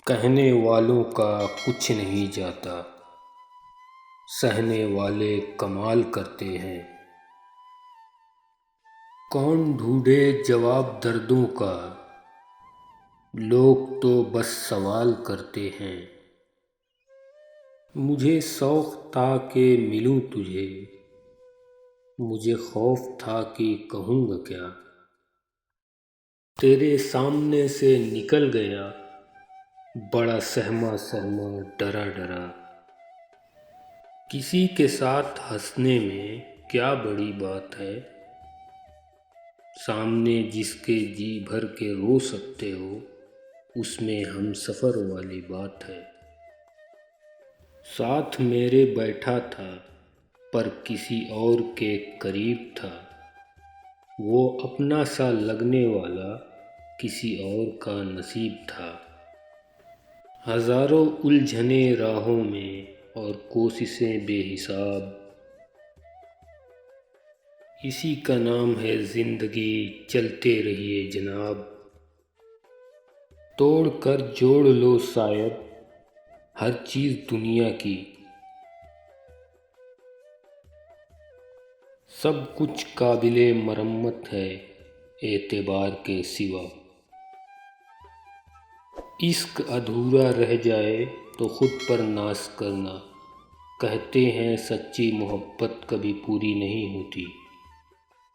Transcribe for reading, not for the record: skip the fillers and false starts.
کہنے والوں کا کچھ نہیں جاتا، سہنے والے کمال کرتے ہیں۔ کون ڈھونڈے جواب دردوں کا، لوگ تو بس سوال کرتے ہیں۔ مجھے شوق تھا کہ ملوں تجھے، مجھے خوف تھا کہ کہوں گا کیا۔ تیرے سامنے سے نکل گیا، بڑا سہما سہما ڈرا ڈرا۔ کسی کے ساتھ ہنسنے میں کیا بڑی بات ہے، سامنے جس کے جی بھر کے رو سکتے ہو، اس میں ہم سفر والی بات ہے۔ ساتھ میرے بیٹھا تھا پر کسی اور کے قریب تھا، وہ اپنا سا لگنے والا کسی اور کا نصیب تھا۔ ہزاروں الجھنیں راہوں میں اور کوششیں بے حساب، اسی کا نام ہے زندگی، چلتے رہیے جناب۔ توڑ کر جوڑ لو شاید ہر چیز دنیا کی، سب کچھ قابل مرمت ہے اعتبار کے سوا۔ عشق ادھورا رہ جائے تو خود پر ناز کرنا، کہتے ہیں سچی محبت کبھی پوری نہیں ہوتی۔